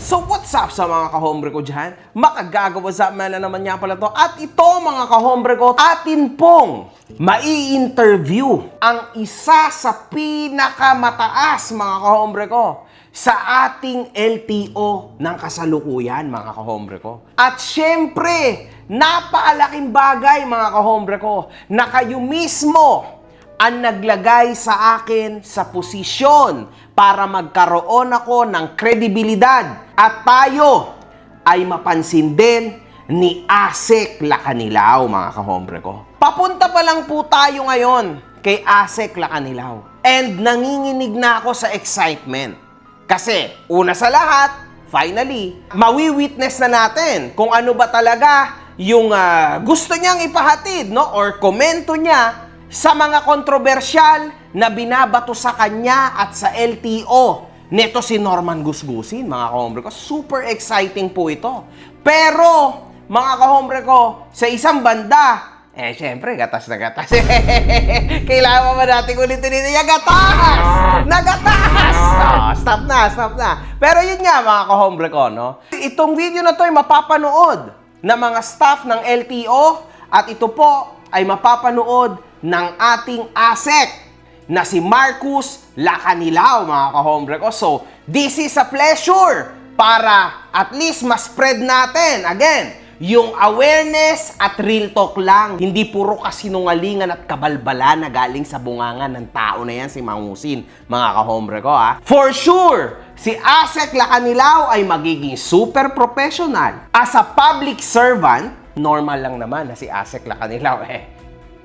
So what's up sa mga kahombre ko dyan? Makagagawa sa na naman niya pala to. At ito mga kahombre ko, atin pong mai-interview ang isa sa pinakamataas mga kahombre ko sa ating LTO ng kasalukuyan mga kahombre ko. At syempre, napakalaking bagay mga kahombre ko na kayo mismo ang naglagay sa akin sa posisyon para magkaroon ako ng kredibilidad at tayo ay mapansin din ni Asek Lacanilaw, mga kahombre ko. Papunta pa lang po tayo ngayon kay Asek Lacanilaw. And nanginginig na ako sa excitement. Kasi, una sa lahat, finally, mawi-witness na natin kung ano ba talaga yung gusto niyang ipahatid, no? Or komento niya sa mga kontrobersyal na binabato sa kanya at sa LTO. Neto si Norman Gusgusin, mga kahombre ko. Super exciting po ito. Pero, mga kahombre ko, sa isang banda, syempre, gatas na gatas. Kailangan ba natin ulitin ito? Gatas! Nagatas! Oh, stop na. Pero yun nga, mga kahombre ko, no? Itong video na to ay mapapanood ng mga staff ng LTO at ito po ay mapapanood ng ating ASEC na si Marcus Lacanilaw, mga kahombre ko. So, this is a pleasure para at least ma-spread natin, again, yung awareness at real talk lang. Hindi puro kasinungalingan at kabalbala na galing sa bungangan ng tao na yan, si Mangusin, mga kahombre ko, ha. For sure, si Asek Lacanilaw ay magiging super professional. As a public servant, normal lang naman na si Asek Lacanilaw,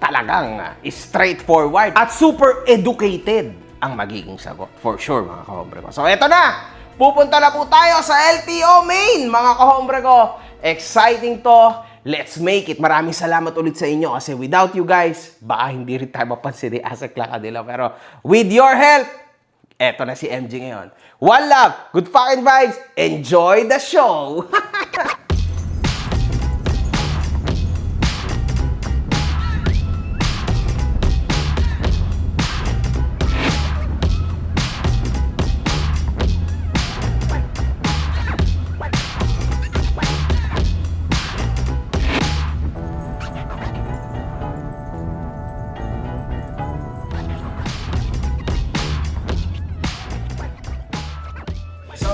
talagang straightforward at super educated ang magiging sagot. For sure, mga kahombre ko. So, eto na! Pupunta na po tayo sa LTO main, mga kahombre ko. Exciting to. Let's make it. Maraming salamat ulit sa inyo kasi without you guys, baka hindi rin tayo mapansin ni Asek Lacanilaw. Pero with your help, eto na si MG ngayon. One love, good fucking vibes, enjoy the show!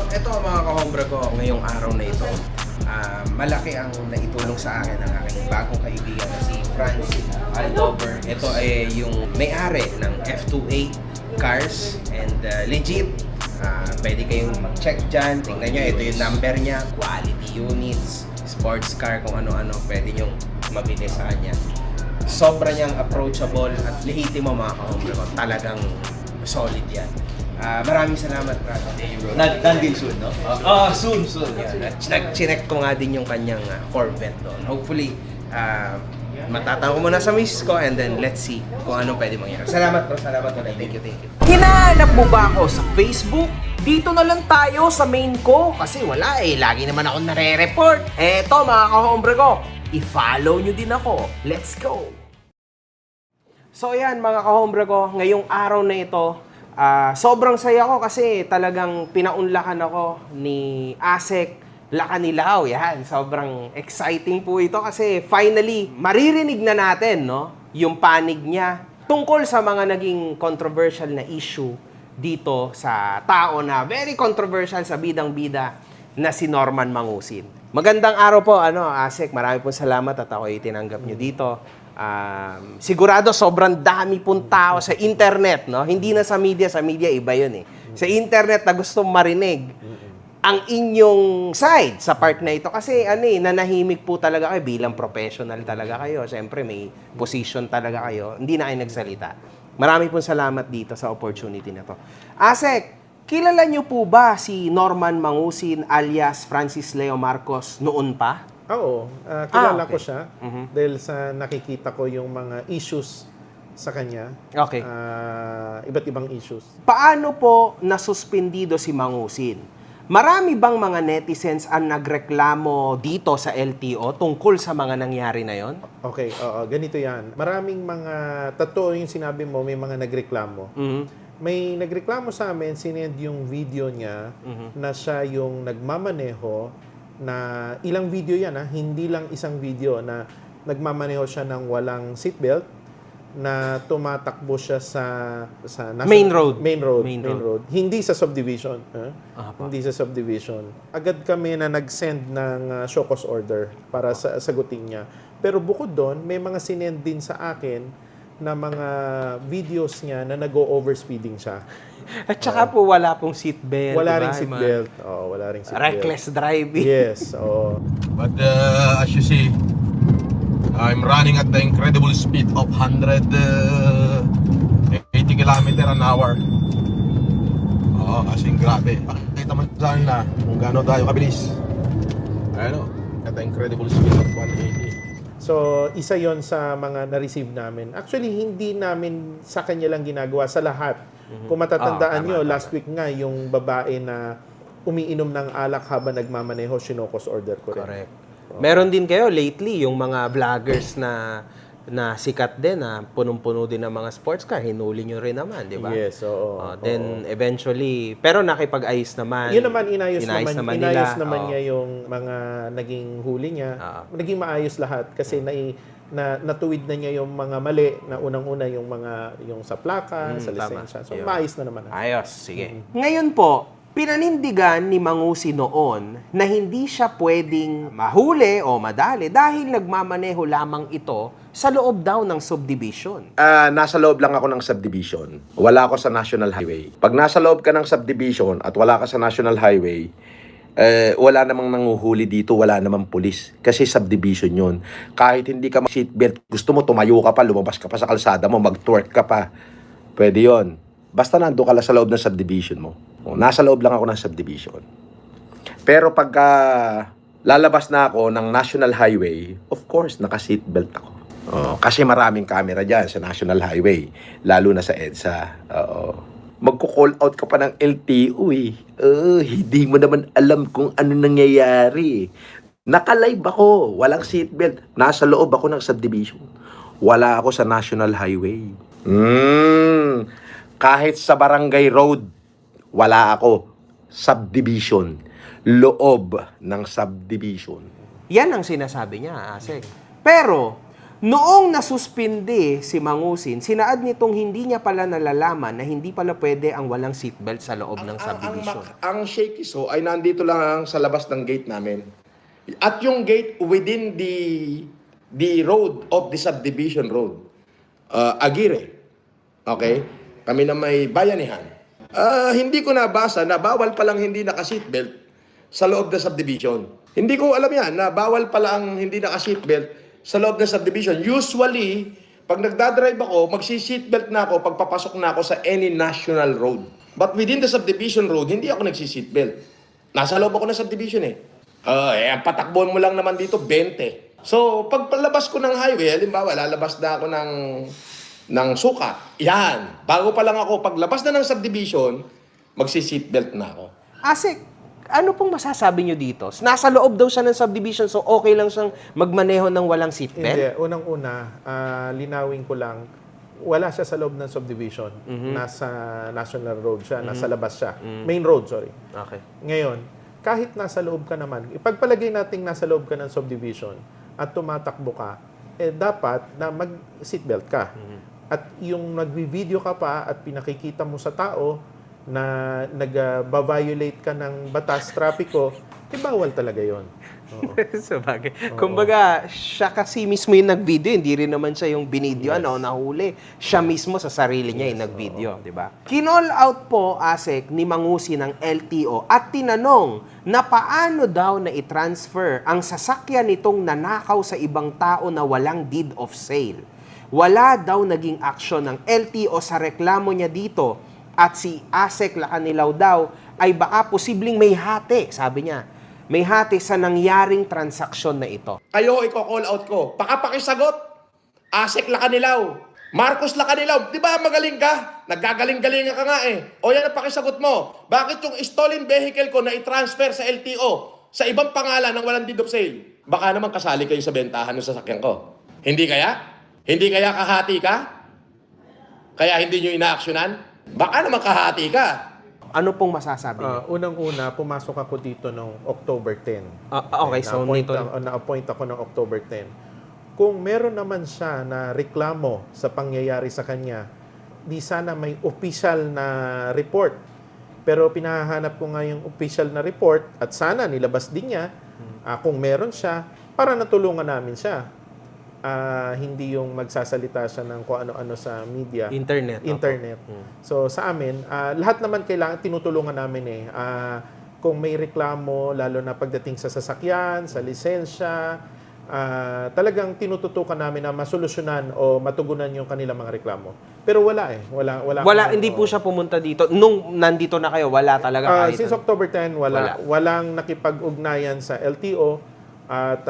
Ito mga kahombre ko, ngayong araw na ito, malaki ang naitulong sa akin ng aking bagong kaibigan na si Francis Aldover. Ito ay yung may-ari ng F2A Cars and legit. Pwede kayong mag-check dyan. Tingnan nyo, ito yung number niya, quality units, sports car, kung ano-ano, pwede nyo mabili sa kanya. Sobra niyang approachable at lehitimo mga kahombre ko. Talagang solid yan. Maraming salamat, brother. Nandin soon, no? Soon. Yeah. Nag-check ko nga din yung kanyang Corvette doon. Hopefully, matatanong ko muna sa miss ko and then let's see kung ano pwede mangyari. Salamat, bro. Salamat ulit. Thank you. Hinahanap mo ba ako sa Facebook? Dito na lang tayo sa main ko kasi wala lagi naman ako nare-report. Eto mga kahombre ko, i-follow nyo din ako. Let's go! So yan mga kahombre ko, ngayong araw na ito, sobrang saya ko kasi talagang pinaunlakan ako ni Asek Lacanilaw. Yan, sobrang exciting po ito kasi finally, maririnig na natin, no, yung panig niya tungkol sa mga naging controversial na issue dito sa tao na very controversial sa bidang-bida na si Norman Mangusin. Magandang araw po, Asek. Marami po salamat at ako itinanggap nyo dito. Sigurado sobrang dami pong tao sa internet, no? Hindi na sa media iba yun Sa internet na gusto marinig ang inyong side sa part na ito kasi nanahimik po talaga kayo bilang professional talaga kayo. Siyempre may position talaga kayo. Hindi na kayo nagsalita. Marami pong salamat dito sa opportunity na to. Asek, kilala niyo po ba si Norman Mangusin alias Francis Leo Marcos noon pa? Oo, kilala okay. ko siya dahil sa nakikita ko yung mga issues sa kanya. Okay. Iba't ibang issues. Paano po nasuspendido si Mangusin? Marami bang mga netizens ang nagreklamo dito sa LTO tungkol sa mga nangyari na yon? Okay, ganito yan. Maraming mga, totoo yung sinabi mo, may mga nagreklamo. may nagreklamo sa amin, sinend yung video niya na siya yung nagmamaneho na ilang video yan, hindi lang isang video na nagmamaneho siya ng walang seatbelt, na tumatakbo siya sa Main road. Main road. Main Main road. Hindi sa subdivision. Hindi sa subdivision. Agad kami na nag-send ng show cause order para sagutin niya. Pero bukod doon, may mga sinend din sa akin na mga videos niya na nag-o-overspeeding siya. At saka po wala pong seatbelt. Wala diba? ring seatbelt. Oo, wala ring seatbelt. Reckless driving. Yes, oo. But as you see, I'm running at the incredible speed of 180 km an hour. Oo, as in grabe. Pakita mo sa akin na kung gaano tayo kabilis. Ayun o, at the incredible speed of 180. So, isa yon sa mga na-receive namin. Actually, hindi namin sa kanya lang ginagawa, sa lahat. Kung matatandaan nyo, last week nga, yung babae na umiinom ng alak habang nagmamaneho, sinokos order ko rin. Correct. Meron din kayo lately, yung mga vloggers na sikat din, na punong-puno din ng mga sports car, hinuli nyo rin naman, di ba? Yes, oo. Then, eventually, pero nakipag-ayos naman. Yun naman, inayos naman nila. niya yung mga naging huli niya. Naging maayos lahat kasi natuwid na niya yung mga mali na unang-una yung sa plaka, sa lisensya. So, maayos na naman. Ayos, sige. Ngayon po, pinanindigan ni Mangusi noon na hindi siya pwedeng mahuli o madali dahil nagmamaneho lamang ito sa loob daw ng subdivision. Nasa loob lang ako ng subdivision. Wala ako sa National Highway. Pag nasa loob ka ng subdivision at wala ka sa National Highway, wala namang nanguhuli dito, wala namang pulis. Kasi subdivision yun. Kahit hindi ka seatbelt, gusto mo tumayo ka pa, lumabas ka pa sa kalsada mo, mag-twerk ka pa. Pwede yun. Basta nando ka lang sa loob ng subdivision mo. Nasa loob lang ako ng subdivision. Pero pagka lalabas na ako ng National Highway, of course, naka-seatbelt ako. Kasi maraming camera dyan sa National Highway, lalo na sa EDSA. Magko-call out ka pa ng LTO eh. Hindi mo naman alam kung ano nangyayari. Naka-live ako, walang seatbelt. Nasa loob ako ng subdivision. Wala ako sa National Highway. Kahit sa barangay road, wala ako. Subdivision. Loob ng subdivision. Yan ang sinasabi niya, Asek. Pero, noong nasuspindi si Mangusin, sinaad nitong hindi niya pala nalalaman na hindi pala pwede ang walang seatbelt sa loob ng subdivision. Ang shaky so ay nandito lang sa labas ng gate namin. At yung gate within the road of the subdivision road. Aguirre. Okay? Kami na may bayanihan. Hindi ko nabasa na bawal palang hindi naka-seatbelt sa loob ng subdivision. Hindi ko alam yan na bawal pala ang hindi naka-seatbelt sa loob ng subdivision. Usually, pag nagdadrive ako, magsi-seatbelt na ako pag papasok na ako sa any national road. But within the subdivision road, hindi ako nagsi-seatbelt. Nasa loob ako ng subdivision eh. Ang patakbon mo lang naman dito, 20. So, pag palabas ko ng highway, halimbawa, lalabas na ako ng sukat. Yan. Bago pa lang ako, paglabas na ng subdivision, magsi-seatbelt na ako. Asek, ano pong masasabi niyo dito? Nasa loob daw siya ng subdivision, so okay lang siyang magmaneho ng walang seatbelt? Hindi. Unang-una, linawin ko lang, wala siya sa loob ng subdivision. Nasa National Road siya, nasa labas siya. Main road, sorry. Okay. Ngayon, kahit nasa loob ka naman, ipagpalagay nating nasa loob ka ng subdivision at tumatakbo ka, dapat na mag-seatbelt ka. At yung nagvi-video ka pa at pinakikita mo sa tao na nag-violate ka ng batas trapiko, bawal talaga yon. So, bagay. Kumbaga, siya kasi mismo yung nag-video, hindi rin naman siya yung binidyo, nahuli. Siya mismo sa sarili niya yung nag-video, di ba? Kinall out po, Asek, ni Mangusi ng LTO at tinanong na paano daw na i-transfer ang sasakyan nitong nanakaw sa ibang tao na walang deed of sale. Wala daw naging aksyon ng LTO sa reklamo niya dito at si Asek Lacanilaw daw ay baka posibleng may hati, sabi niya. May hati sa nangyaring transaksyon na ito. Kayo, i-call out ko. Pakisagot. Asek Lacanilaw. Marcos Lacanilaw. Di ba magaling ka? Nagkagaling-galing ka nga eh. O yan ang pakisagot mo. Bakit yung stolen vehicle ko na i-transfer sa LTO sa ibang pangalan ng walang deed of sale? Baka naman kasali kayo sa bentahan ng sasakyan ko. Hindi kaya? Hindi kaya kahati ka? Kaya hindi nyo inaaksyonan? Baka naman kahati ka. Ano pong masasabi niyo? Unang-una, pumasok ako dito noong October 10. Okay, so Na-appoint ako ng October 10. Kung meron naman siya na reklamo sa pangyayari sa kanya, di sana may official na report. Pero pinahanap ko nga yung official na report at sana nilabas din niya kung meron siya para natulungan namin siya. Hindi yung magsasalita siya ng kung ano-ano sa media. Internet. So sa amin, lahat naman kailangan tinutulungan namin kung may reklamo, lalo na pagdating sa sasakyan, sa lisensya, talagang tinututukan namin na masolusyonan o matugunan yung kanilang mga reklamo. Pero wala Wala, hindi po siya pumunta dito. Nung nandito na kayo, wala talaga kahit. Since October 10, walang nakipag-ugnayan sa LTO at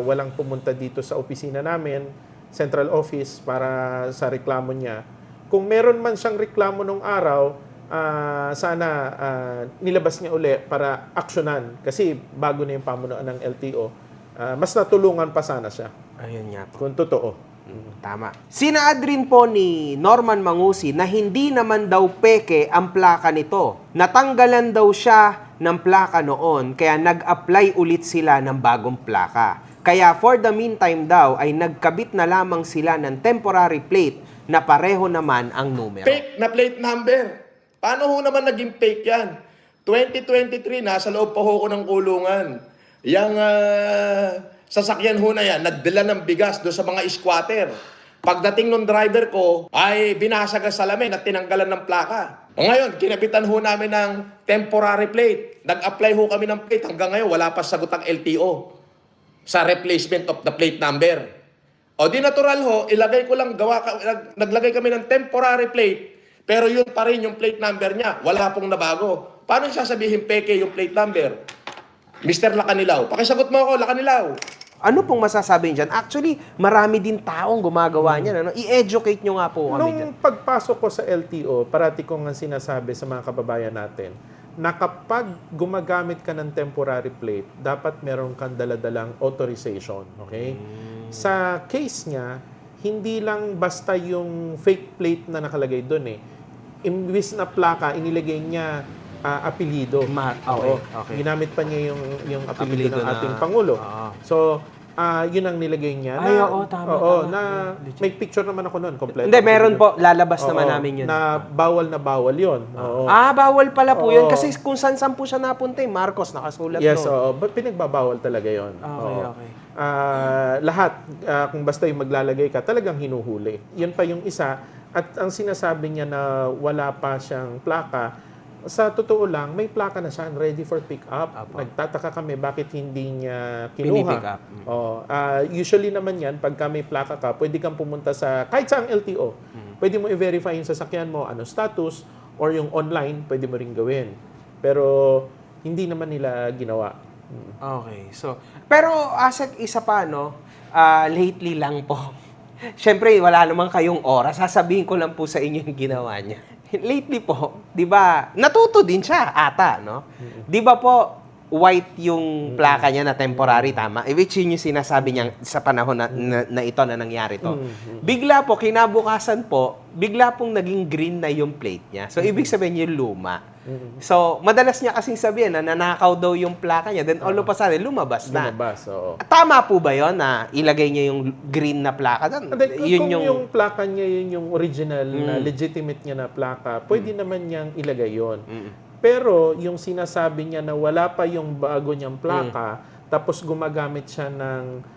walang pumunta dito sa opisina namin, central office, para sa reklamo niya. Kung meron man siyang reklamo nung araw, sana nilabas niya uli para aksyonan. Kasi bago na yung pamunuan ng LTO, mas natulungan pa sana siya. Ayun nga po. Kung totoo. Tama. Sinaad rin po ni Norman Mangusi na hindi naman daw peke ang plaka nito. Natanggalan daw siya ng plaka noon, kaya nag-apply ulit sila ng bagong plaka. Kaya for the meantime daw, ay nagkabit na lamang sila ng temporary plate na pareho naman ang numero. Fake na plate number. Paano ho naman naging fake yan? 2023, nasa loob pa ho ko ng kulungan. Yang sasakyan ho na yan, nagdala ng bigas doon sa mga squatter. Pagdating ng driver ko, ay binasag ang salamin at tinanggalan ng plaka. O ngayon, kinabitan ho namin ng temporary plate. Nag-apply ho kami ng plate. Hanggang ngayon, wala pa sagot ang LTO sa replacement of the plate number. O di natural ho, ilagay ko lang, naglagay kami ng temporary plate, pero yun pa rin yung plate number niya. Wala pong nabago. Paano sasabihin peke yung plate number? Mr. Lakanilaw, pakisagot mo ako, Lakanilaw. Ano pong masasabi niyo dyan? Actually, marami din taong gumagawa niyan. Ano? I-educate nyo nga po kami dyan. Nung pagpasok ko sa LTO, parati ko nga sinasabi sa mga kababayan natin na kapag gumagamit ka ng temporary plate, dapat meron kang daladalang authorization. Okay? Sa case niya, hindi lang basta yung fake plate na nakalagay doon eh. Imbis na plaka, inilagay niya apelido. Okay. Ginamit pa niya yung apelido ng na- ating Pangulo. Oo. So, yun ang nilagay niya. Ay, oo, tama. Na may picture naman ako noon, kompleto. Hindi, meron po. Lalabas Oo, naman namin yun. na bawal yun. Oo. Bawal pala po yun. Oo. Kasi kung saan po siya napunta eh. Marcos, nakasulat Yes, doon. oo. But pinagbabawal talaga yun. Okay. Lahat, kung basta yung maglalagay ka, talagang hinuhuli. Yun pa yung isa. At ang sinasabi niya na wala pa siyang plaka, sa totoo lang, may plaka na siya, ready for pick up. Nagtataka kami bakit hindi niya Pinipick kinuha. up. Usually naman yan, pagka may plaka ka, pwede kang pumunta sa kahit saang LTO. Pwede mo i-verify yung sasakyan mo, ano status, or yung online, pwede mo rin gawin. Pero hindi naman nila ginawa. Okay. So, pero Asek, isa pa, no? Lately lang po. Siyempre, wala naman kayong oras. Sasabihin ko lang po sa inyo yung ginawa niya. Lately po, 'di ba? Natuto din siya ata, no? 'Di ba po white yung plaka niya na temporary, tama? Which yun yung sinasabi niya sa panahon na ito na nangyari to. Bigla po kinabukasan po, bigla pong naging green na yung plate niya. So ibig sabihin yung luma. So madalas niya kasing sabihin na nanakaw daw yung plaka niya, then all of a sudden lumabas na. Oo. Tama po ba yon na ilagay niya yung green na plaka? Kung yung plaka niya, yun yung original na legitimate niya na plaka, pwede naman niyang ilagay yun. Pero yung sinasabi niya na wala pa yung bago niyang plaka, tapos gumagamit siya ng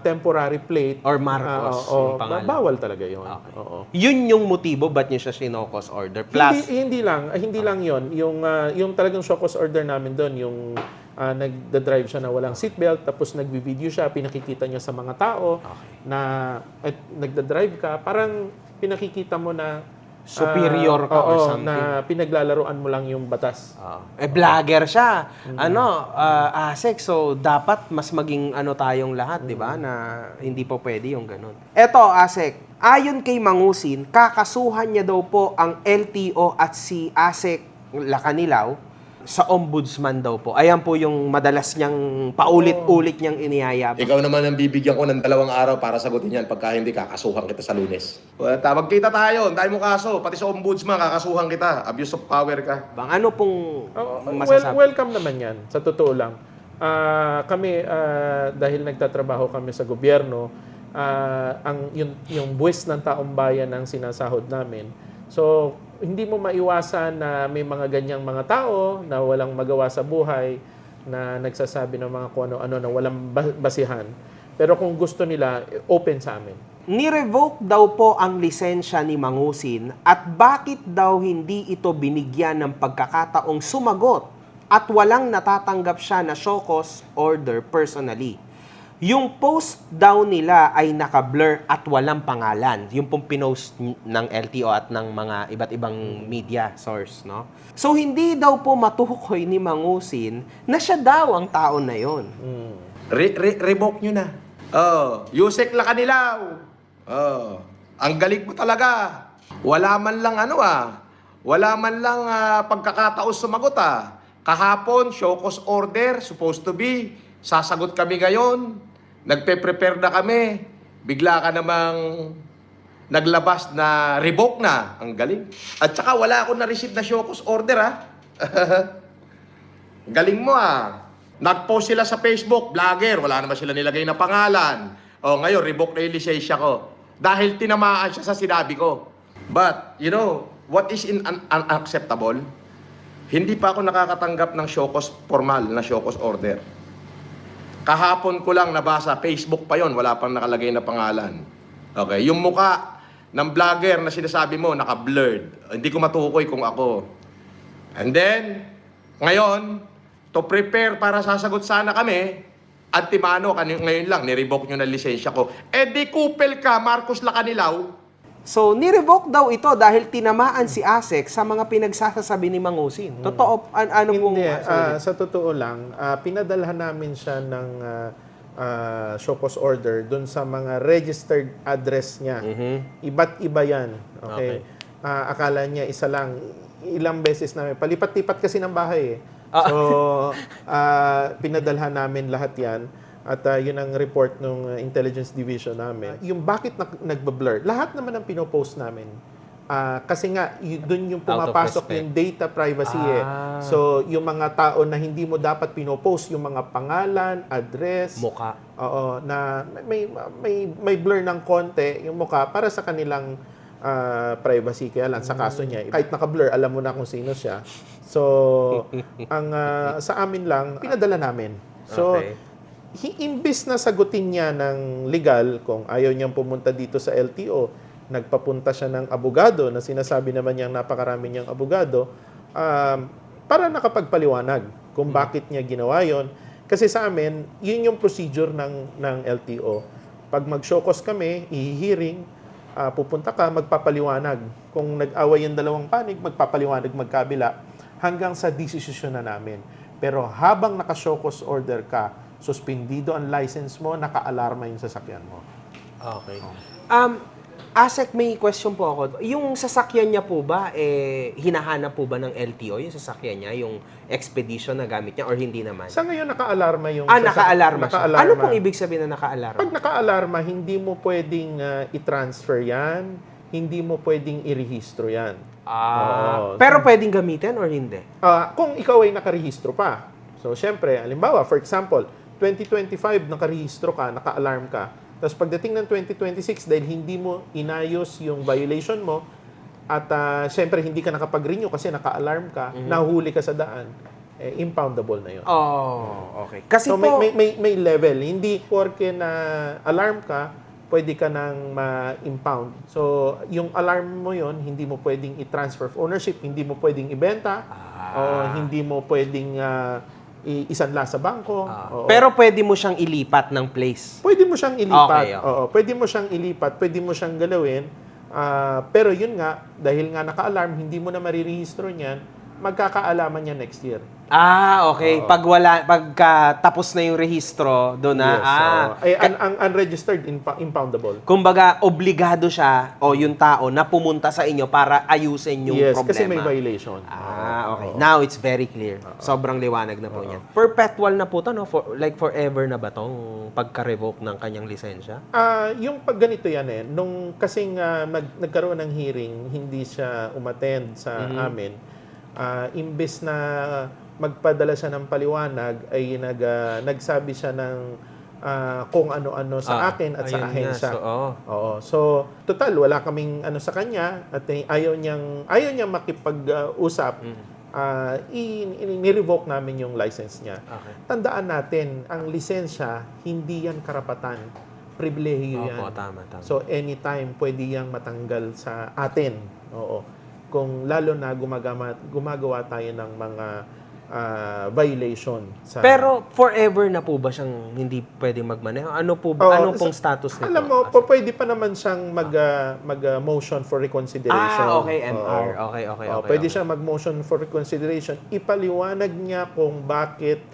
temporary plate Or Marcos, yung pangalan. bawal talaga yun. Okay. Oo. Yun yung motibo ba't niyo siya sinokos order? Plus, Hindi lang yon. Yung talagang show cause order namin doon, yung nagda-drive siya na walang seatbelt, tapos nagbi-video siya, pinakikita niya sa mga tao na nagda-drive ka, parang pinakikita mo na superior ka or something. na pinaglalaruan mo lang yung batas. Vlogger siya. Asek, so dapat mas maging tayong lahat, di ba? Na hindi po pwede yung ganun. Eto, Asek, ayon kay Mangusin, kakasuhan niya daw po ang LTO at si Asek Lakanilaw sa ombudsman daw po. Ayan po yung madalas niyang paulit-ulit niyang iniyayabang. Ikaw naman ang bibigyan ko ng 2 araw para sagutin yan. Pagka hindi, kakasuhan kita sa Lunes. Magkita tayo, ang dami mo kaso. Pati sa ombudsman, kakasuhan kita. Abuse of power ka. Bang, ano pong Well, masasabi? welcome naman yan, sa totoo lang. Kami, dahil nagtatrabaho kami sa gobyerno, yung buwis ng taong bayan ang sinasahod namin. So, hindi mo maiwasan na may mga ganyang mga tao na walang magawa sa buhay, na nagsasabi ng mga kung ano-ano na walang basihan. Pero kung gusto nila, open sa amin. Ni-revoke daw po ang lisensya ni Mangusin at bakit daw hindi ito binigyan ng pagkakataong sumagot at walang natatanggap siya na show cause order personally. Yung post daw nila ay naka-blur at walang pangalan. Yung pong pinost ng LTO at ng mga iba't ibang media source, no? So, hindi daw po matukoy ni Mangusin na siya daw ang tao na yon. Revoke nyo na. Yusek Lacanilaw. Ang galing mo talaga. Wala man lang wala man lang pagkakataon sumagot Kahapon, show cause order, supposed to be. Sasagot kami ngayon. Nagpe-prepare na kami. Bigla ka namang naglabas na revoke na. Ang galing. At saka wala akong na-receive na show cause order Galing mo Nag-post sila sa Facebook, vlogger, wala naman sila nilagay na pangalan. Ngayon, revoke na yung lisensya ko. Dahil tinamaan siya sa sinabi ko. But, you know, what is unacceptable? Hindi pa ako nakakatanggap ng show cause formal na show cause order. Kahapon ko lang nabasa, Facebook pa yon, wala pang nakalagay na pangalan. Okay, yung muka ng vlogger na sinasabi mo, naka-blurred. Hindi ko matukoy kung ako. And then, ngayon, to prepare para sasagot sana kami, antimano, ngayon lang, nirevoke nyo na lisensya ko. Di kupel ka, Marcos Lacanilaw. So, ni-revoke daw ito dahil tinamaan si ASEC sa mga pinagsasasabi ni Mangusin. Totoo, ano pong... Hindi, sa totoo lang, pinadalhan namin siya ng show cause order dun sa mga registered address niya. Iba't iba yan. Okay? Akala niya isa lang. Ilang beses namin. Palipat-lipat kasi ng bahay So, pinadalhan namin lahat yan. At yun ang report ng Intelligence Division namin. Yung bakit nagbablur, lahat naman ang pinopost namin. Kasi nga, doon yung pumapasok yung data privacy So, yung mga tao na hindi mo dapat pinopost, yung mga pangalan, address, Mukha. Oo, na may blur ng konti yung mukha para sa kanilang privacy. Kaya lang, sa kaso niya, kahit naka-blur, alam mo na kung sino siya. So, ang sa amin lang, pinadala namin. So, imbis na sagutin niya ng legal, kung ayaw niyang pumunta dito sa LTO, nagpapunta siya ng abogado, na sinasabi naman niyang napakarami niyang abogado, para nakapagpaliwanag kung bakit niya ginawa yon. Kasi sa amin, yun yung procedure ng LTO. Pag mag-show cause kami, i-hearing, pupunta ka, magpapaliwanag. Kung nag-away yung dalawang panig, magpapaliwanag magkabila hanggang sa desisyon na namin. Pero habang naka-show cause order ka, suspendido ang license mo, naka-alarma yung sasakyan mo. Okay. ASEC, may question po ako. Yung sasakyan niya po ba, hinahanap po ba ng LTO yung sasakyan niya, yung expedition na gamit niya, or hindi naman? Sa ngayon, naka-alarma yung naka-alarma siya. naka-alarma. Ano pong ibig sabihin na naka-alarma? Pag naka-alarma, hindi mo pwedeng i-transfer yan, hindi mo pwedeng i-rehistro yan. Oo. Pero pwedeng gamitin or hindi? Kung ikaw ay nakarehistro pa. So, syempre, halimbawa, for example, 2025, nakarehistro ka, naka-alarm ka. Tapos pagdating ng 2026, dahil hindi mo inayos yung violation mo, at syempre, hindi ka nakapag-renew kasi naka-alarm ka, nahuli ka sa daan, impoundable na yun. Okay. Kasi So, po... may level. Hindi porke na alarm ka, pwede ka nang ma-impound. So, yung alarm mo yon, hindi mo pwedeng i-transfer of ownership, hindi mo pwedeng ibenta, o hindi mo pwedeng isanla sa bangko. Pero pwede mo siyang ilipat ng place. Pwede mo siyang ilipat. Okay. Oo, pwede mo siyang ilipat, pwede mo siyang galawin. Pero yun nga, dahil nga naka-alarm, hindi mo na marirehistro niyan, magkakaalaman niya next year. Okay. Pagka tapos na yung rehistro, doon na. Ang unregistered, impoundable. Kumbaga, obligado siya o yung tao na pumunta sa inyo para ayusin yung problema. Kasi may violation. Okay. Now it's very clear. Sobrang liwanag na po niyan. Perpetual na po to, no? Like forever na ba tong pagka-revoke ng kanyang lisensya? Yung pag ganito yan nung kasing nagkaroon ng hearing, hindi siya umattend sa amin, imbes na magpadala siya ng paliwanag, ay nagsabi siya ng kung ano-ano sa akin at sa ayun ahensya. nga. So, Oo. So, total, wala kaming ano sa kanya at ayaw niyang makipag-usap. Ni-revoke namin yung license niya. Okay. Tandaan natin, ang lisensya, hindi yan karapatan. Pribilehiyo yan. Opo, tama. So, anytime, pwede yang matanggal sa atin. Oo. Kung lalo na gumagawa tayo ng mga violation. Pero forever na po ba siyang hindi pwedeng magmaneho? Ano po ba? Ano pong status nito? Alam mo, pwede pa naman siyang mag-motion for reconsideration. Okay, MR. Okay. Pwede siyang mag-motion for reconsideration. Ipaliwanag niya kung bakit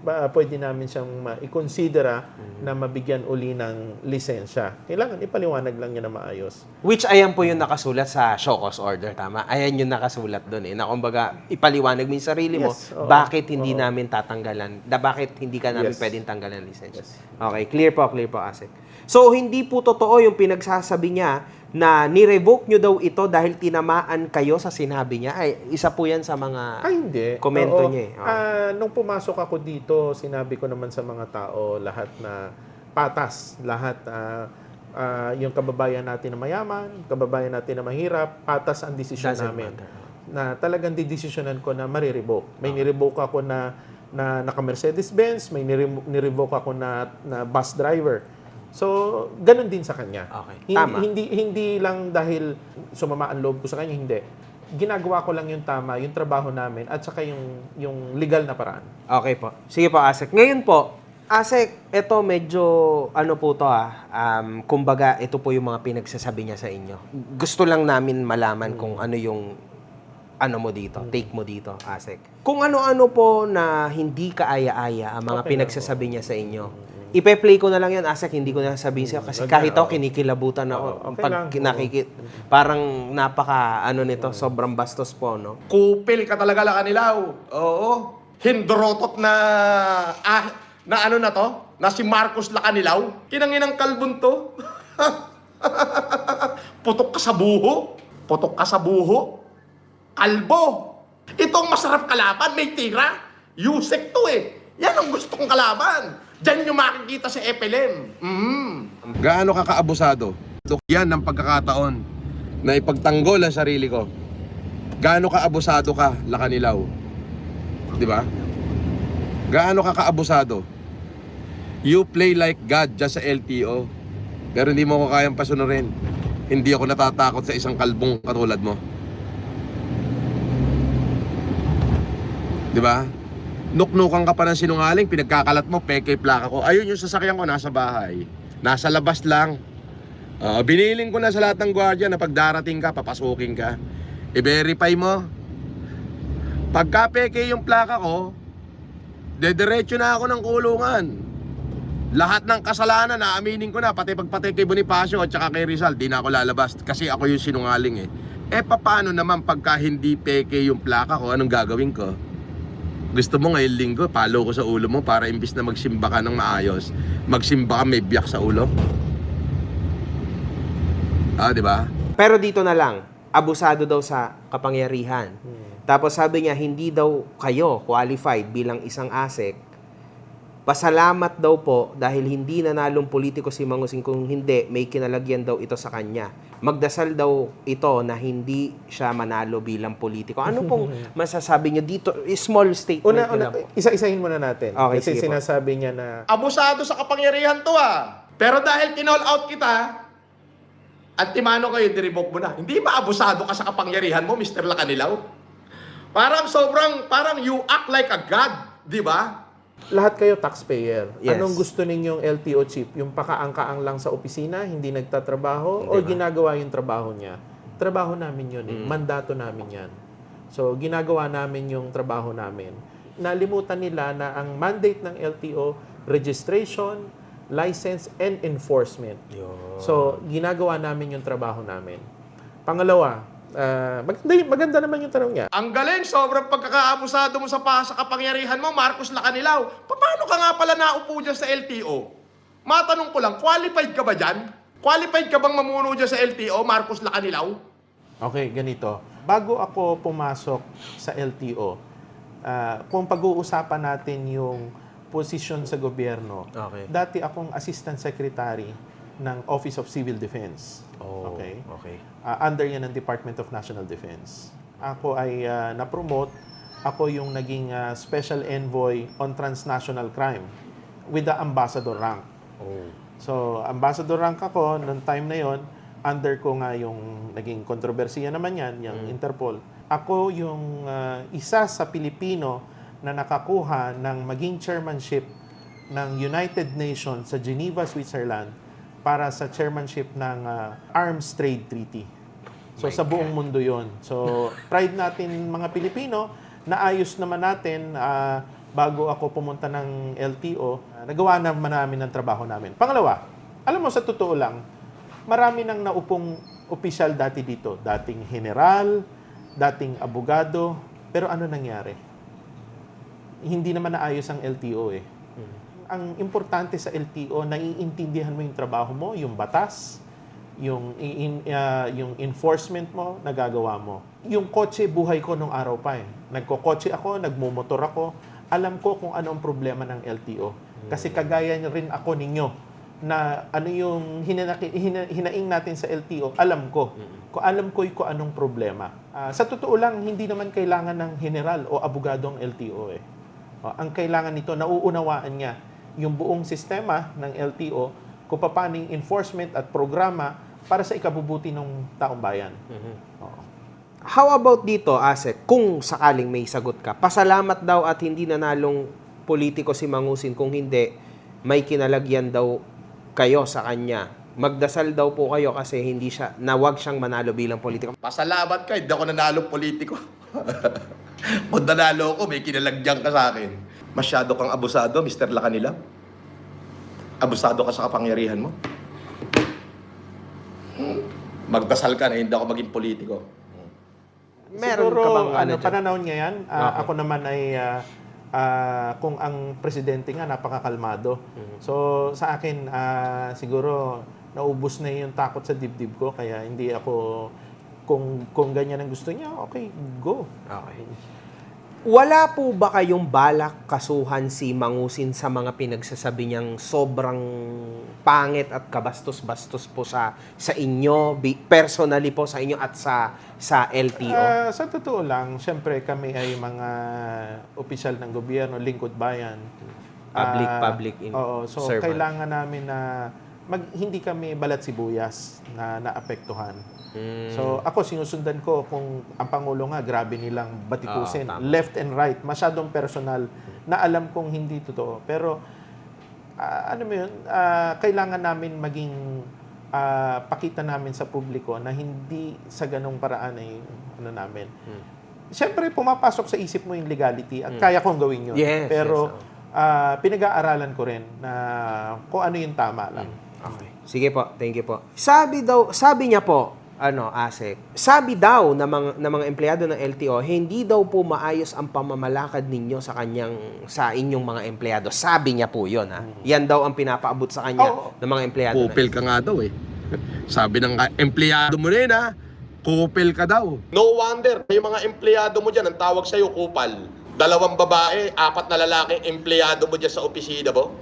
pwede namin siyang i-considera na mabigyan uli ng lisensya. Kailangan ipaliwanag lang niya na maayos. Which ayan po yung nakasulat sa show cause order, tama? Ayan yung nakasulat doon na kumbaga ipaliwanag mo yung sarili mo, Yes, oo. bakit hindi namin tatanggalan, bakit hindi ka namin Yes. pwedeng tanggalan ng lisensya. Okay, clear po, Asik. So, hindi po totoo yung pinagsasabi niya na ni-revoke nyo daw ito dahil tinamaan kayo sa sinabi niya. Ay, isa po yan sa mga Hindi. komento Oo. niya. Nung pumasok ako dito, sinabi ko naman sa mga tao lahat na patas, lahat yung kababayan natin na mayaman, kababayan natin na mahirap, patas ang desisyon Doesn't namin. matter. Na talagang didesisyonan ko na marirevoke. May nirevoke ako na naka-Mercedes-Benz, may nirevoke ako na bus driver. So, ganun din sa kanya. Okay, tama. Hindi lang dahil sumama ang loob ko sa kanya, hindi. Ginagawa ko lang yung tama, yung trabaho namin, at saka yung legal na paraan. Okay po. Sige po, Asek. Ngayon po, Asek, ito medyo, ano po to kumbaga, ito po yung mga pinagsasabi niya sa inyo. Gusto lang namin malaman kung ano yung, ano mo dito, take mo dito, Asek. Kung ano-ano po na hindi kaaya-aya ang mga Okay pinagsasabi niya sa inyo, ipe-play ko na lang yan, Asek, hindi ko na sabihin sa'yo. Kasi kahit ako, kinikilabutan ako. Okay Pag lang. parang napaka, ano sobrang bastos po, no? Kupil ka talaga, Lakanilaw. Oo. Hindrotot na ano na to? Na si Marcos Lakanilaw. Kinanginang kalbon to. Putok ka sa buho. Putok ka sa buho. Kalbo. Itong masarap kalaban, may tira. Yusek to eh. Yan ang gusto kong kalaban. Diyan yung makikita sa FLM. Gaano ka kaabusado? Yan ang pagkakataon na ipagtanggol ang sarili ko. Gaano ka abusado ka, Lakanilaw? Di ba? Gaano ka kaabusado? You play like God just sa LTO. Pero hindi mo ko kayang pasunurin. Hindi ako natatakot sa isang kalbong katulad mo. Di ba? Nuknukan ka pa ng sinungaling, pinagkakalat mo, peke plaka ko. Ayun yung sasakyan ko, nasa bahay. Nasa labas lang. Biniling ko na sa lahat ng gwardiya na pag darating ka, papasukin ka. I-verify mo. Pagka peke yung plaka ko, dediretso na ako ng kulungan. Lahat ng kasalanan, naaminin ko na, pati pagpatay kay Bonifacio at saka kay Rizal, di na ako lalabas kasi ako yung sinungaling eh. Paano naman pagka hindi peke yung plaka ko, anong gagawin ko? Gusto mo ngayong linggo, palo ko sa ulo mo para imbis na magsimba ka ng maayos, magsimba ka may biyak sa ulo? Di ba? Pero dito na lang, abusado daw sa kapangyarihan. Tapos sabi niya, hindi daw kayo qualified bilang isang ASEC. Pasalamat daw po dahil hindi nanalong politiko si Mangusing, kung hindi, may kinalagyan daw ito sa kanya. Magdasal daw ito na hindi siya manalo bilang politiko. Ano pong masasabi niyo dito? Small statement lang po. Isa-isahin muna natin. Okay, Kasi sige po. sinasabi niya na Abusado sa kapangyarihan to Pero dahil kinall out kita, at timano kayo, direvoke mo na. Hindi ba abusado ka sa kapangyarihan mo, Mr. Lakanilaw? Parang you act like a god, di ba? lahat kayo taxpayer. Yes. Anong gusto ninyong LTO chief? Yung pakaang-kaang lang sa opisina, hindi nagtatrabaho, o ginagawa yung trabaho niya? Trabaho namin yun Mandato namin yan. So, ginagawa namin yung trabaho namin. Nalimutan nila na ang mandate ng LTO, registration, license, and enforcement. So, ginagawa namin yung trabaho namin. Pangalawa, Maganda naman yung tanong niya. Ang galing, sobrang pagkakaabusado mo sa kapangyarihan mo, Marcos Lacanilaw. Paano ka nga pala naupo dyan sa LTO? Matanong ko lang, qualified ka ba dyan? Qualified ka bang mamuno dyan sa LTO, Marcos Lacanilaw? Okay, ganito. Bago ako pumasok sa LTO, kung pag-uusapan natin yung posisyon sa gobyerno, Okay. dati akong Assistant Secretary ng Office of Civil Defense. Oh, Okay. okay. Under yan ng Department of National Defense. Ako ay na-promote. Ako yung naging Special Envoy on Transnational Crime with the Ambassador rank. Oh. So, Ambassador rank ako noong time na yon. Under ko nga yung naging kontrobersiya naman yan, yung Interpol. Ako yung isa sa Pilipino na nakakuha ng maging chairmanship ng United Nations sa Geneva, Switzerland para sa chairmanship ng Arms Trade Treaty. So sa buong mundo yon. So pride natin mga Pilipino, naayos naman natin bago ako pumunta ng LTO, nagawa naman namin ang trabaho namin. Pangalawa, alam mo sa totoo lang, marami nang naupong opisyal dati dito. Dating general, dating abogado, pero ano nangyari? Hindi naman naayos ang LTO eh. Ang importante sa LTO, naiintindihan mo yung trabaho mo, yung batas, yung enforcement mo, nagagawa mo. Yung kotse, buhay ko nung araw pa eh. Nagkokotse ako, nagmumotor ako, alam ko kung ano ang problema ng LTO. Kasi kagaya rin ako ninyo, na ano yung hinaing natin sa LTO, alam ko. Alam ko kung anong problema. Sa totoo lang, hindi naman kailangan ng general o abogado ang LTO eh. Ang kailangan nito, nauunawaan niya yung buong sistema ng LTO kung paano yung enforcement at programa para sa ikabubuti ng taong bayan. Oo. How about dito, Asek, kung sakaling may sagot ka, pasalamat daw at hindi nanalong politiko si Mangusin, kung hindi, may kinalagyan daw kayo sa kanya. Magdasal daw po kayo kasi hindi siya, na wag siyang manalo bilang politiko. Pasalamat ka, hindi ako nanalo politiko. Kung nanalo ako, may kinalagyan ka sa akin. Masyado kang abusado, Mr. Lacanilaw. Abusado ka sa kapangyarihan mo. Magdasal ka na hindi ako maging politiko. Meron Siguro, ka bang ano dyan? pananaw niya yan. Okay. Ako naman ay, kung ang presidente nga, napakakalmado. So, sa akin, siguro, naubos na yung takot sa dibdib ko. Kaya hindi ako, kung ganyan ang gusto niya, okay, go. Okay. Wala po ba kayong balak kasuhan si Mangusin sa mga pinagsasabi niyang sobrang pangit at kabastos-bastos po sa inyo, personally po sa inyo at sa LTO? Sa totoo lang, syempre kami ay mga opisyal ng gobyerno, lingkod bayan. Public So servant. kailangan namin na hindi kami balat sibuyas na naapektuhan. So ako sinusundan ko kung ang Pangulo nga grabe nilang batikusin, tama. left and right, masyadong personal na alam kong hindi totoo. Pero ano mo yun, kailangan namin maging pakita namin sa publiko na hindi sa ganong paraan ay ano namin. Siyempre, pumapasok sa isip mo yung legality at kaya kong gawin yun. Yes, Pero yes, pinag-aaralan ko rin na kung ano yung tama lang. Okay. Sige po, thank you po. Sabi niya po, Asek, sabi daw ng mga empleyado ng LTO, hindi daw po maayos ang pamamalakad ninyo sa inyong mga empleyado. Sabi niya po 'yon, ha. Yan daw ang pinapaabot sa kanya Oo. ng mga empleyado. Kupil ka nga daw eh. Sabi ng empleyado mo rin ha, kupil ka daw. No wonder, yung mga empleyado mo dyan, ang tawag sa'yo kupal. 2 babae, 4 na lalaki, empleyado mo dyan sa opisina mo.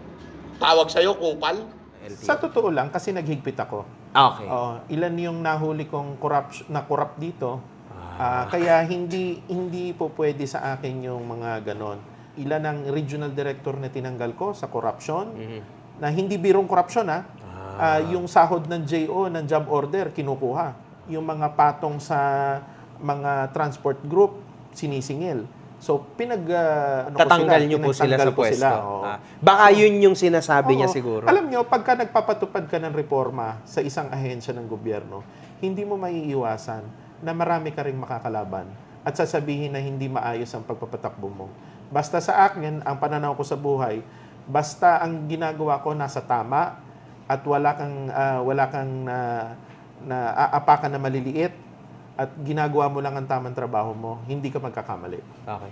Tawag sa'yo kupal. Sa totoo lang, kasi naghigpit ako. Okay. Ilan yung nahuli kong corrupt dito. Kaya hindi po pwede sa akin yung mga ganon. Ilan ang regional director na tinanggal ko sa corruption, na hindi birong corruption yung sahod ng JO, ng job order, kinukuha. Yung mga patong sa mga transport group, sinisingil. So, Tatanggal niyo po sila sa pwesto. Baka yun yung sinasabi niya siguro. Alam niyo, pagka nagpapatupad ka ng reforma sa isang ahensya ng gobyerno, hindi mo maiiwasan na marami ka ring makakalaban at sasabihin na hindi maayos ang pagpapatakbo mo. Basta sa akin, ang pananaw ko sa buhay, basta ang ginagawa ko nasa tama at wala kang aapakan na maliliit, at ginagawa mo lang ang tamang trabaho mo, hindi ka magkakamali. Okay.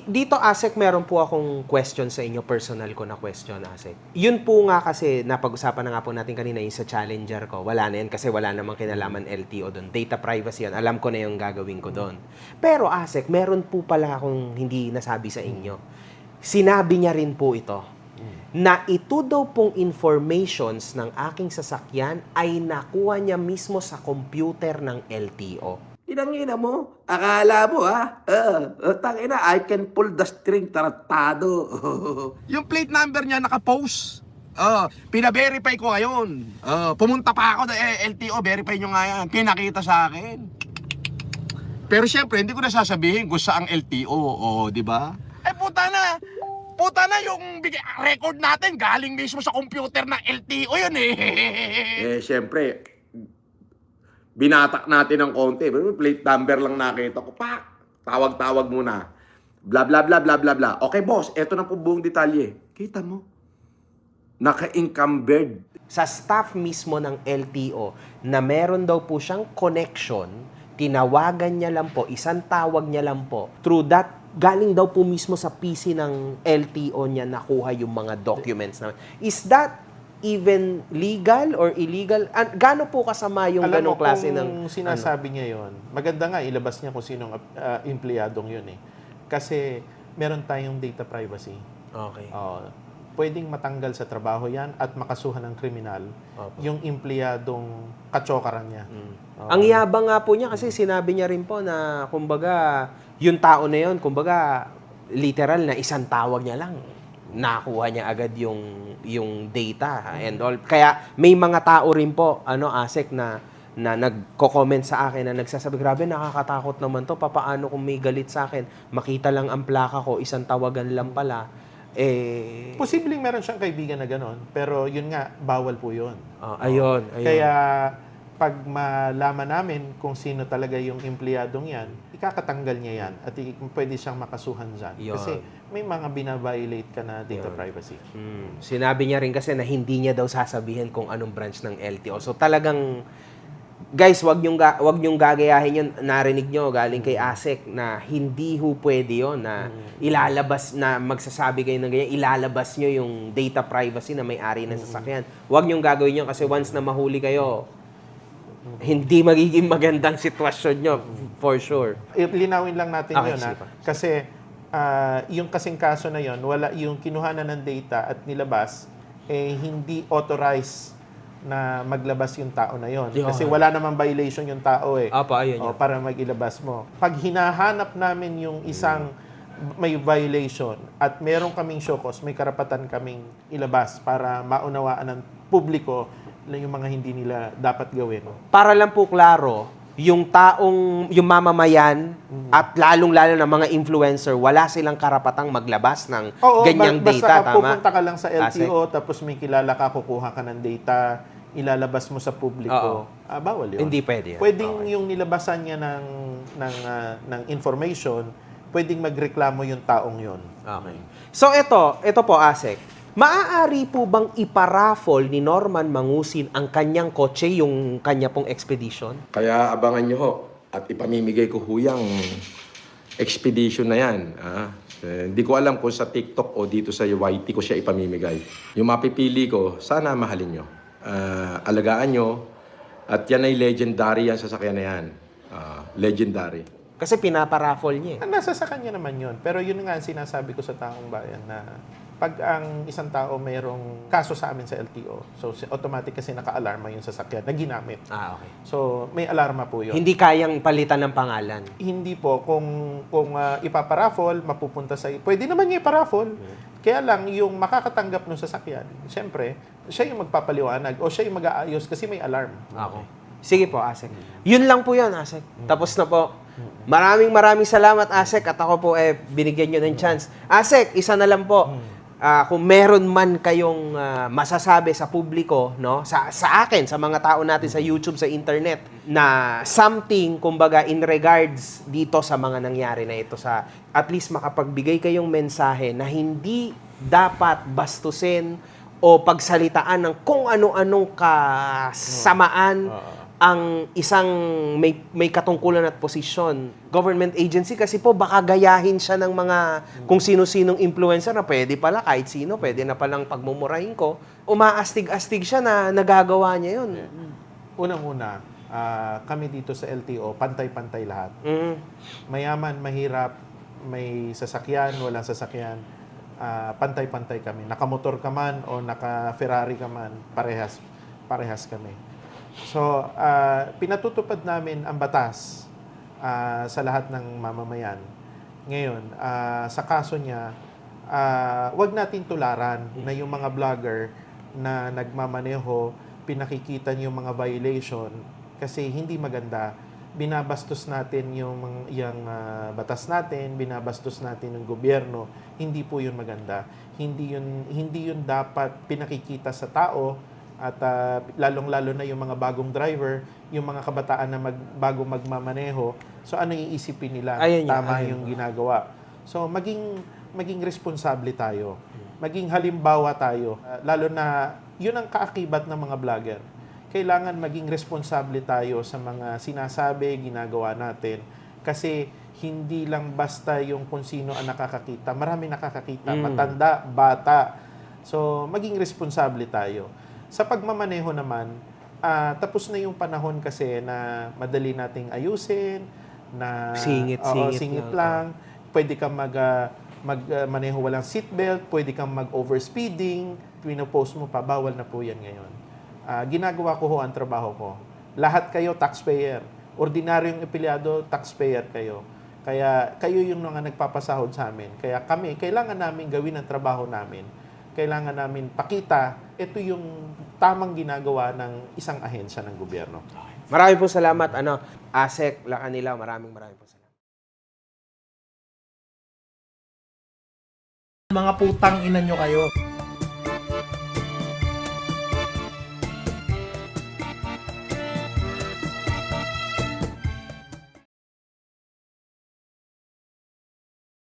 Dito, Asek, meron po akong question sa inyo, personal ko na question, Asek. Yun po nga kasi, napag-usapan na nga po natin kanina yung sa Challenger ko. Wala na yan kasi wala namang kinalaman LTO doon. Data privacy yan. Alam ko na yung gagawin ko doon. Pero, Asek, meron po pala akong hindi nasabi sa inyo. Sinabi niya rin po ito, na ito daw pong informations ng aking sasakyan ay nakuha niya mismo sa computer ng LTO. Inangina mo, akala mo ha? Tangina, I can pull the string, taratado. Yung plate number niya naka-post. Pina-verify ko ngayon. Pumunta pa ako na LTO, verify nyo nga yan. Pinakita sa akin. Pero syempre, hindi ko na sasabihin kung saang LTO, di ba? Puta na yung record natin galing mismo sa computer ng LTO yun Siyempre, binatak natin ng konti. Plate number lang nakita ko. Pak! Tawag-tawag muna. Bla bla bla bla bla bla. Okay, boss, eto na po buong detalye. Kita mo? Naka-encumbered. Sa staff mismo ng LTO na meron daw po siyang connection, tinawagan niya lang po, isang tawag niya lang po, through that, galing daw po mismo sa PC ng LTO niya nakuha yung mga documents na. Is that even legal or illegal? Gaano po kasama yung ganong klase ng... Kung sinasabi niya yon, maganda nga ilabas niya kung sinong empleyadong yun Kasi meron tayong data privacy. Okay. Pwedeng matanggal sa trabaho yan at makasuhan ng kriminal yung empleyadong katsokaran niya. Ang yabang nga po niya kasi sinabi niya rin po na kumbaga yung tao na yun, kumbaga literal na isang tawag niya lang. Nakuha niya agad yung data and all. Kaya may mga tao rin po, Asek, na nagko-comment sa akin na nagsasabi, grabe, nakakatakot naman to. Papaano kung may galit sa akin? Makita lang ang plaka ko, isang tawagan lang pala. Posibleng meron siyang kaibigan na gano'n, pero yun nga, bawal po yun. Ayun. Kaya pag malaman namin kung sino talaga yung empleyadong yan, ikakatanggal niya yan at pwede siyang makasuhan dyan. Yun. Kasi may mga binaviolate ka na data privacy. Sinabi niya rin kasi na hindi niya daw sasabihin kung anong branch ng LTO. So talagang, guys, wag niyong gagayahin yun. Narinig niyo galing kay Asek na hindi ho pwede yun na ilalabas, na magsasabi kayo ng ganyan, ilalabas niyo yung data privacy na may-ari ng sasakyan. Wag niyong gagawin yun kasi once na mahuli kayo, hindi magiging magandang sitwasyon nyo, for sure. Linawin lang natin Okay, yun, sige pa. Kasi yung kasing kaso na yun, wala yung kinuhanan ng data at nilabas, hindi authorized na maglabas yung tao na yon. Kasi wala namang violation yung tao Ayun yun. para magilabas mo. Pag hinahanap namin yung isang may violation at meron kaming show cause, may karapatan kaming ilabas para maunawaan ng publiko yung mga hindi nila dapat gawin. Para lang po klaro, yung mamamayan at lalong-lalo na mga influencer, wala silang karapatang maglabas ng ganyang basta data, tama? pupunta ka lang sa LTO tapos may kilala ka, kukuha ka ng data, ilalabas mo sa publiko. Bawal yun. Hindi pwede. Pwedeng yung nilabasan niya ng information, pwedeng magreklamo yung taong yun. Okay. So ito po, Asek. Maaari po bang iparaffle ni Norman Mangusin ang kanyang kotse, yung kanya pong expedition? Kaya abangan nyo ho. At ipamimigay ko huyang expedition na yan. Hindi ko alam kung sa TikTok o dito sa YT ko siya ipamimigay. Yung mapipili ko, sana mahalin nyo. Alagaan nyo. At yan ay legendary yan, sasakyan na yan. Legendary. Kasi pinaparaffle niya. Nasa sa kanya naman yun. Pero yun nga ang sinasabi ko sa taong bayan na pag ang isang tao mayroong kaso sa amin sa LTO, so automatic kasi naka-alarma yung sasakyan na ginamit. Okay. So may alarma po yun. Hindi kayang palitan ng pangalan. Hindi po. Kung ipaparaffle, mapupunta sa... Pwede naman niya iparaffle. Kaya lang, yung makakatanggap ng sasakyan, siyempre, siya yung magpapaliwanag o siya yung mag-aayos kasi may alarm. Okay. Sige po, Asek. Yun lang po yun, Asek. Tapos na po. Maraming salamat, Asek. At ako po, binigyan nyo ng chance. Asek, isa na lang po. Kung meron man kayong masasabi sa publiko, no, sa akin, sa mga tao natin sa YouTube, sa internet, na something, kumbaga, in regards dito sa mga nangyari na ito, sa at least makapagbigay kayong mensahe na hindi dapat bastusin o pagsalitaan ng kung ano-anong kasamaan ang isang may katungkulan at posisyon, government agency, kasi po baka gayahin siya ng mga kung sino-sinong influencer na pwede pala, kahit sino, pwede na palang pagmumurahin ko. Umaastig-astig siya na nagagawa niya yun. Unang-una, kami dito sa LTO, pantay-pantay lahat. Mayaman, mahirap, may sasakyan, walang sasakyan, pantay-pantay kami. Nakamotor ka man o naka-Ferrari ka man, parehas kami. So, pinatutupad namin ang batas sa lahat ng mamamayan. Ngayon, sa kaso niya, wag natin tularan na yung mga vlogger na nagmamaneho, pinakikita yung mga violation kasi hindi maganda. Binabastos natin yung batas natin, binabastos natin yung gobyerno. Hindi po yun maganda. Hindi yun dapat pinakikita sa tao. At lalong-lalo na yung mga bagong driver, yung mga kabataan na bagong magmamaneho. So ano iisipin nila? Tama yung ginagawa. So maging responsable tayo. Maging halimbawa tayo. Lalo na yun ang kaakibat ng mga vlogger. Kailangan maging responsable tayo sa mga sinasabi, ginagawa natin. Kasi hindi lang basta yung kung sino ang nakakakita. Marami nakakakita. Matanda, bata. So maging responsable tayo. Sa pagmamaneho naman, tapos na yung panahon kasi na madali nating ayusin, na singit lang. Pwede kang magmaneho walang seatbelt, pwede kang mag-overspeeding, pinopost mo pa, bawal na po yan ngayon. Ginagawa ko ang trabaho ko. Lahat kayo taxpayer. Ordinaryong empleyado, taxpayer kayo. Kaya kayo yung mga nagpapasahod sa amin. Kaya kami, kailangan namin gawin ang trabaho namin. Kailangan namin pakita, ito yung tamang ginagawa ng isang ahensya ng gobyerno. Maraming po salamat, ASEC, Lacanila, maraming po salamat. Mga putang ina nyo kayo.